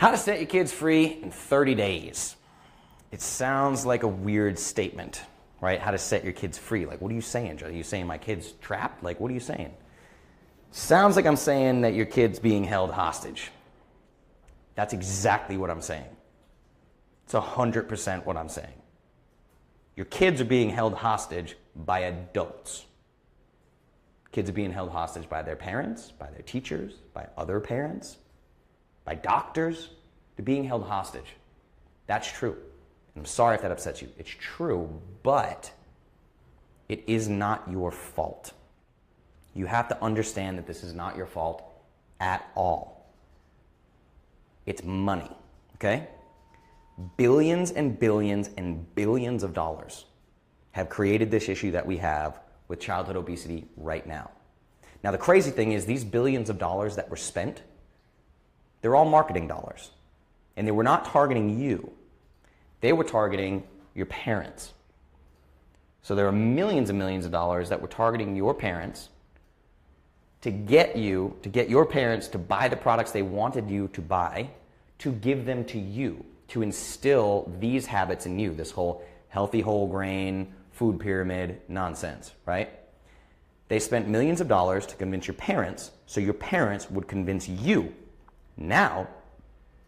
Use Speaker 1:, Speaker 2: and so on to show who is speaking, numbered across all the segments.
Speaker 1: How to set your kids free in 30 days. It sounds like a weird statement, right? How to set your kids free. Like, what are you saying, Joe? Are you saying my kid's trapped? Like, what are you saying? Sounds like I'm saying that your kid's being held hostage. That's exactly what I'm saying. It's 100% what I'm saying. Your kids are being held hostage by adults. Kids are being held hostage by their parents, by their teachers, by other parents, by doctors. They're being held hostage. That's true. I'm sorry if that upsets you. It's true, but it is not your fault. You have to understand that this is not your fault at all. It's money, okay? Billions and billions and billions of dollars have created this issue that we have with childhood obesity right now. Now, the crazy thing is these billions of dollars that were spent, they're all marketing dollars. And they were not targeting you. They were targeting your parents. So there are millions and millions of dollars that were targeting your parents to get your parents to buy the products they wanted you to buy, to give them to you, to instill these habits in you, this whole healthy whole grain food pyramid nonsense, right? They spent millions of dollars to convince your parents, so your parents would convince you. Now,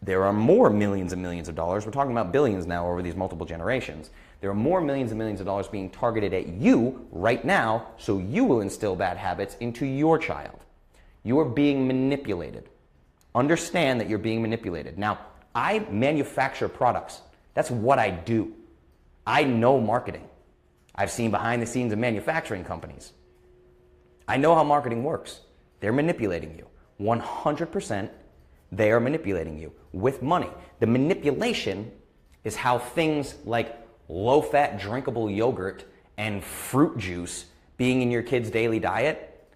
Speaker 1: there are more millions and millions of dollars. We're talking about billions now over these multiple generations. There are more millions and millions of dollars being targeted at you right now, so you will instill bad habits into your child. You are being manipulated. Understand that you're being manipulated. Now, I manufacture products. That's what I do. I know marketing. I've seen behind the scenes of manufacturing companies. I know how marketing works. They're manipulating you. 100%, they are manipulating you with money. The manipulation is how things like low-fat drinkable yogurt and fruit juice being in your kid's daily diet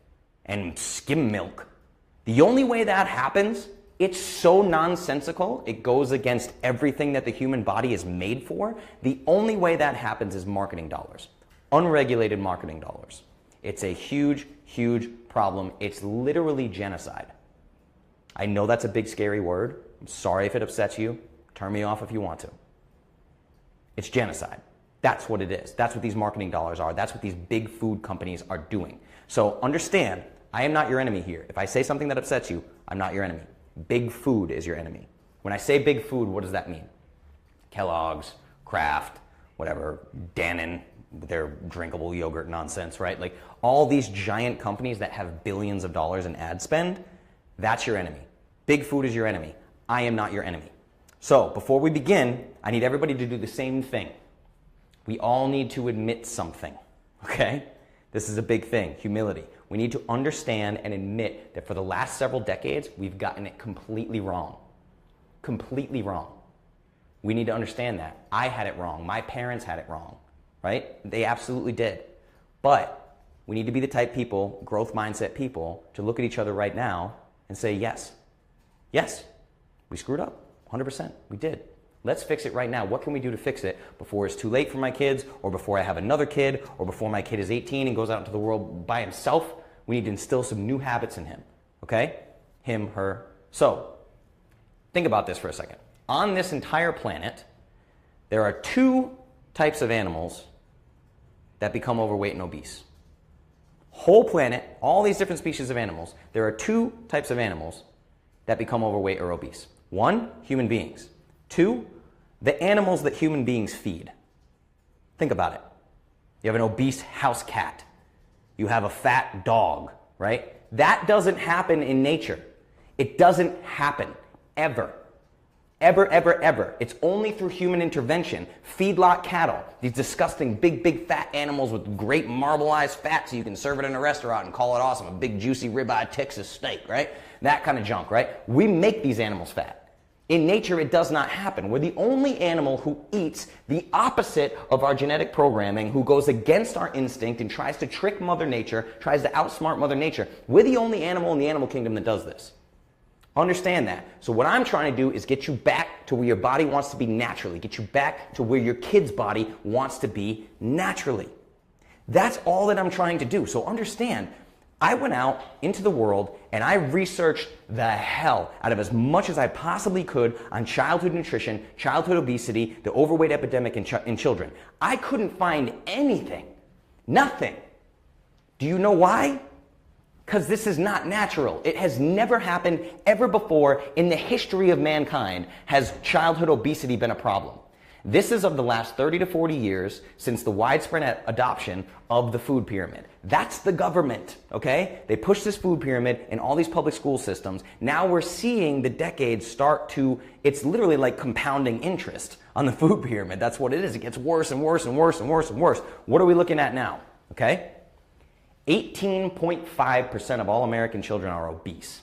Speaker 1: and skim milk. The only way that happens, it's so nonsensical, it goes against everything that the human body is made for. The only way that happens is marketing dollars, unregulated marketing dollars. It's a huge, huge problem. It's literally genocide. I know that's a big, scary word. I'm sorry if it upsets you. Turn me off if you want to. It's genocide. That's what it is. That's what these marketing dollars are. That's what these big food companies are doing. So understand, I am not your enemy here. If I say something that upsets you, I'm not your enemy. Big food is your enemy. When I say big food, what does that mean? Kellogg's, Kraft, whatever, Dannon, their drinkable yogurt nonsense, right? Like all these giant companies that have billions of dollars in ad spend, that's your enemy. Big food is your enemy. I am not your enemy. So before we begin, I need everybody to do the same thing. We all need to admit something, okay? This is a big thing, humility. We need to understand and admit that for the last several decades, we've gotten it completely wrong. Completely wrong. We need to understand that. I had it wrong. My parents had it wrong, right? They absolutely did. But we need to be the type people, growth mindset people, to look at each other right now and say, yes, yes, we screwed up, 100%, we did. Let's fix it right now. What can we do to fix it before it's too late for my kids, or before I have another kid, or before my kid is 18 and goes out into the world by himself? We need to instill some new habits in him, okay? Him, her. So, think about this for a second. On this entire planet, there are two types of animals that become overweight and obese. Whole planet, all these different species of animals, there are two types of animals that become overweight or obese. One, human beings. Two, the animals that human beings feed. Think about it. You have an obese house cat. You have a fat dog, right? That doesn't happen in nature. It doesn't happen, ever. Ever, ever, ever. It's only through human intervention. Feedlot cattle, these disgusting big, big fat animals with great marbleized fat so you can serve it in a restaurant and call it awesome. A big juicy ribeye Texas steak, right? That kind of junk, right? We make these animals fat. In nature, it does not happen. We're the only animal who eats the opposite of our genetic programming, who goes against our instinct and tries to trick Mother Nature, tries to outsmart Mother Nature. We're the only animal in the animal kingdom that does this. Understand that. So what I'm trying to do is get you back to where your body wants to be naturally. Get you back to where your kid's body wants to be naturally. That's all that I'm trying to do. So understand, I went out into the world and I researched the hell out of as much as I possibly could on childhood nutrition, childhood obesity, the overweight epidemic in children. I couldn't find anything. Nothing. Do you know why? Because this is not natural. It has never happened ever before in the history of mankind has childhood obesity been a problem. This is of the last 30 to 40 years since the widespread adoption of the food pyramid. That's the government, okay? They push this food pyramid in all these public school systems. Now we're seeing the decades start to, it's literally like compounding interest on the food pyramid. That's what it is. It gets worse and worse and worse and worse and worse. What are we looking at now, okay? 18.5% of all American children are obese.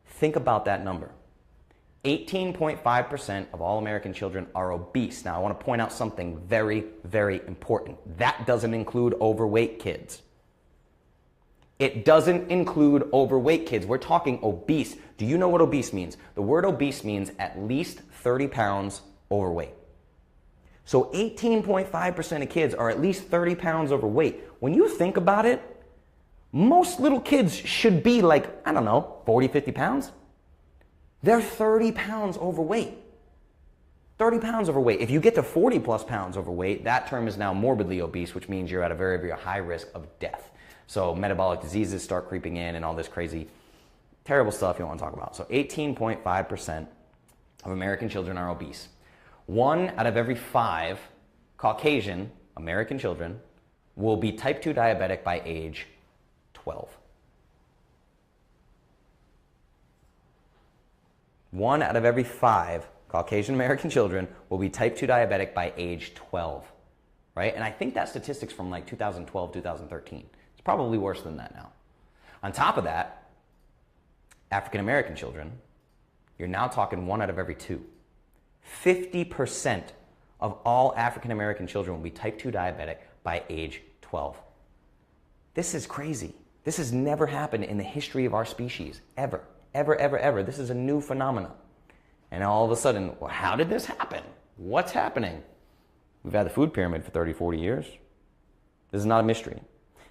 Speaker 1: Think about that number. 18.5% of all American children are obese. Now, I want to point out something very, very important. That doesn't include overweight kids. It doesn't include overweight kids. We're talking obese. Do you know what obese means? The word obese means at least 30 pounds overweight. So 18.5% of kids are at least 30 pounds overweight. When you think about it, most little kids should be like, I don't know, 40, 50 pounds. They're 30 pounds overweight. 30 pounds overweight. If you get to 40 plus pounds overweight, that term is now morbidly obese, which means you're at a very, very high risk of death. So metabolic diseases start creeping in and all this crazy, terrible stuff you don't want to talk about. So 18.5% of American children are obese. 1 out of every 5 Caucasian American children will be type 2 diabetic by age 12. 1 out of every 5 Caucasian American children will be type 2 diabetic by age 12, right? And I think that statistic's from like 2012, 2013. It's probably worse than that now. On top of that, African American children, you're now talking 1 out of every 2. 50% of all African American children will be type 2 diabetic by age 12. This is crazy. This has never happened in the history of our species, ever. Ever, ever, ever. This is a new phenomenon. And all of a sudden, well, how did this happen? What's happening? We've had the food pyramid for 30, 40 years. This is not a mystery.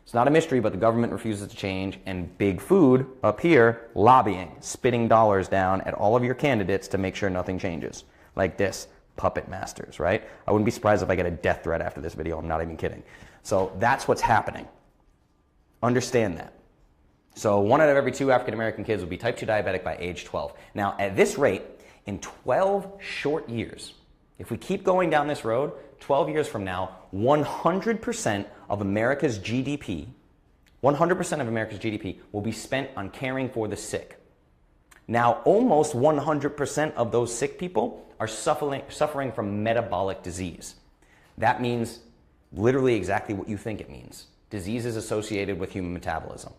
Speaker 1: It's not a mystery, but the government refuses to change, and big food up here lobbying, spitting dollars down at all of your candidates to make sure nothing changes. Like this, puppet masters, right? I wouldn't be surprised if I get a death threat after this video. I'm not even kidding. So that's what's happening. Understand that. So 1 out of every 2 African American kids will be type 2 diabetic by age 12. Now, at this rate, in 12 short years, if we keep going down this road, 12 years from now, 100% of America's GDP, 100% of America's GDP will be spent on caring for the sick. Now, almost 100% of those sick people are suffering from metabolic disease. That means literally exactly what you think it means. Diseases associated with human metabolism.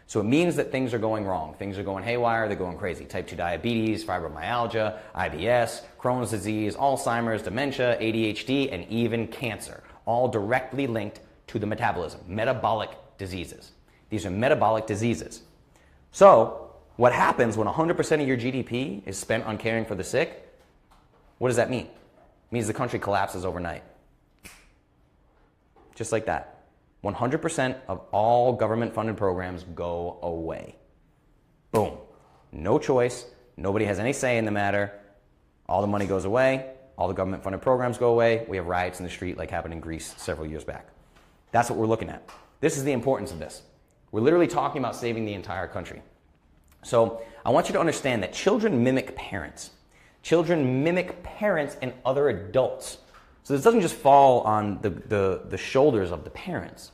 Speaker 1: So it means that things are going wrong. Things are going haywire, they're going crazy. Type 2 diabetes, fibromyalgia, IBS, Crohn's disease, Alzheimer's, dementia, ADHD, and even cancer. All directly linked to the metabolism. Metabolic diseases. These are metabolic diseases. So what happens when 100% of your GDP is spent on caring for the sick? What does that mean? It means the country collapses overnight. Just like that. 100% of all government-funded programs go away. Boom. No choice. Nobody has any say in the matter. All the money goes away. All the government-funded programs go away. We have riots in the street like happened in Greece several years back. That's what we're looking at. This is the importance of this. We're literally talking about saving the entire country. So I want you to understand that children mimic parents. Children mimic parents and other adults. So this doesn't just fall on the shoulders of the parents.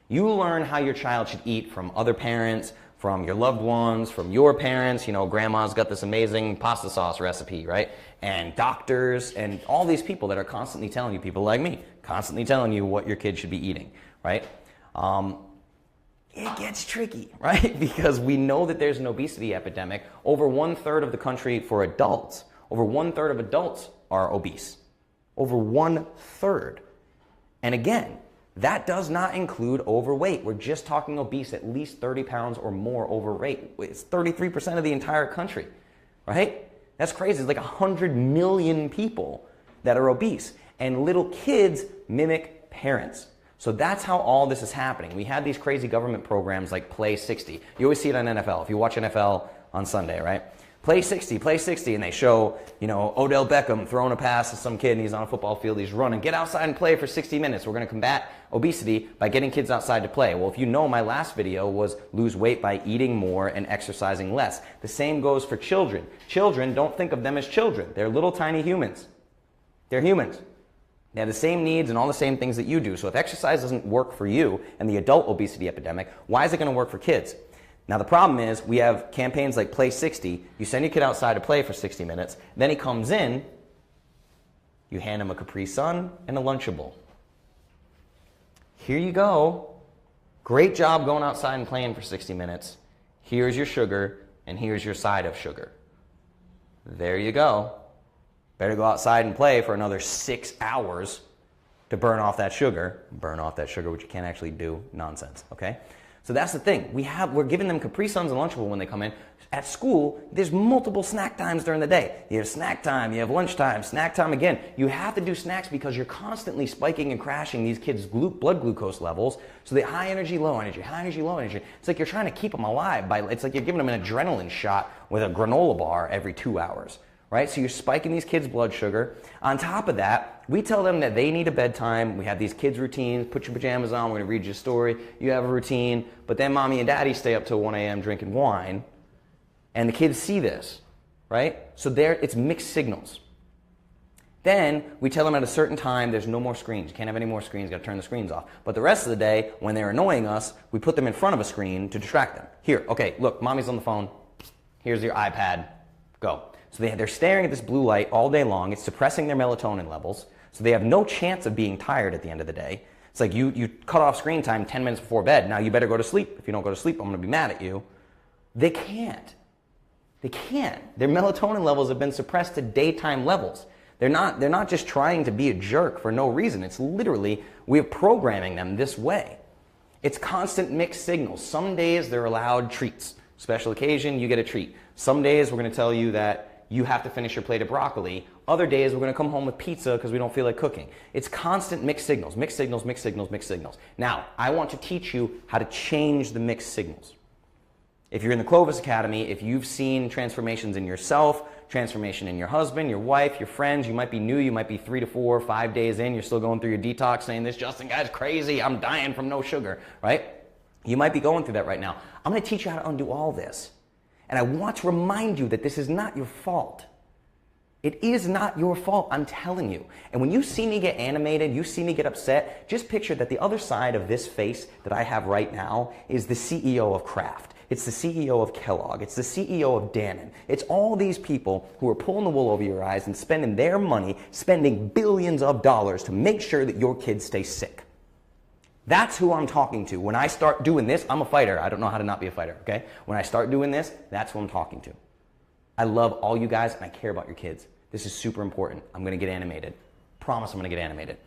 Speaker 1: You learn how your child should eat from other parents, from your loved ones, from your parents. You know, grandma's got this amazing pasta sauce recipe, right? And doctors and all these people that are constantly telling you, people like me, constantly telling you what your kid should be eating, right? It gets tricky, right? Because we know that there's an obesity epidemic. Over 1/3 of the country for adults, over 1/3 of adults are obese. Over 1/3. And again, that does not include overweight. We're just talking obese, at least 30 pounds or more overweight. It's 33% of the entire country, right? That's crazy. It's like 100 million people that are obese. And little kids mimic parents. So that's how all this is happening. We had these crazy government programs like Play 60. You always see it on NFL. If you watch NFL on Sunday, right? Play 60, and they show, Odell Beckham throwing a pass to some kid and he's on a football field, he's running. Get outside and play for 60 minutes. We're going to combat obesity by getting kids outside to play. Well, if you know, my last video was lose weight by eating more and exercising less. The same goes for children. Children, don't think of them as children. They're little tiny humans. They're humans. They have the same needs and all the same things that you do. So if exercise doesn't work for you and the adult obesity epidemic, why is it going to work for kids? Now the problem is we have campaigns like Play 60. You send your kid outside to play for 60 minutes. Then he comes in. You hand him a Capri Sun and a Lunchable. Here you go. Great job going outside and playing for 60 minutes. Here's your sugar and here's your side of sugar. There you go. Better go outside and play for another 6 hours to burn off that sugar. Burn off that sugar, which you can't actually do. Nonsense, okay? So that's the thing. We're giving them Capri Suns and Lunchable when they come in. At school, there's multiple snack times during the day. You have snack time, you have lunchtime, snack time again. You have to do snacks because you're constantly spiking and crashing these kids' blood glucose levels. So they high energy, low energy, high energy, low energy. It's like you're trying to keep them alive. It's like you're giving them an adrenaline shot with a granola bar every 2 hours. Right? So you're spiking these kids' blood sugar. On top of that, we tell them that they need a bedtime. We have these kids' routines. Put your pajamas on. We're going to read you a story. You have a routine. But then mommy and daddy stay up till 1 a.m. drinking wine. And the kids see this. Right? So it's mixed signals. Then we tell them at a certain time there's no more screens. You can't have any more screens. You've got to turn the screens off. But the rest of the day, when they're annoying us, we put them in front of a screen to distract them. Here, okay, look, mommy's on the phone. Here's your iPad. Go. So they're staring at this blue light all day long. It's suppressing their melatonin levels. So they have no chance of being tired at the end of the day. It's like you cut off screen time 10 minutes before bed. Now you better go to sleep. If you don't go to sleep, I'm going to be mad at you. They can't. They can't. Their melatonin levels have been suppressed to daytime levels. They're not just trying to be a jerk for no reason. It's literally, we're programming them this way. It's constant mixed signals. Some days they're allowed treats. Special occasion, you get a treat. Some days we're going to tell you that you have to finish your plate of broccoli. Other days we're going to come home with pizza because we don't feel like cooking. It's constant mixed signals, mixed signals, mixed signals, mixed signals. Now, I want to teach you how to change the mixed signals. If you're in the Clovis Academy, if you've seen transformations in yourself, transformation in your husband, your wife, your friends, you might be new, you might be 3 to 4 or 5 days in, you're still going through your detox saying, this Justin guy's crazy, I'm dying from no sugar, right? You might be going through that right now. I'm going to teach you how to undo all this. And I want to remind you that this is not your fault. It is not your fault, I'm telling you. And when you see me get animated, you see me get upset, just picture that the other side of this face that I have right now is the CEO of Kraft. It's the CEO of Kellogg. It's the CEO of Dannon. It's all these people who are pulling the wool over your eyes and spending their money, spending billions of dollars to make sure that your kids stay sick. That's who I'm talking to. When I start doing this, I'm a fighter. I don't know how to not be a fighter, okay? When I start doing this, that's who I'm talking to. I love all you guys and I care about your kids. This is super important. I'm going to get animated. Promise I'm going to get animated.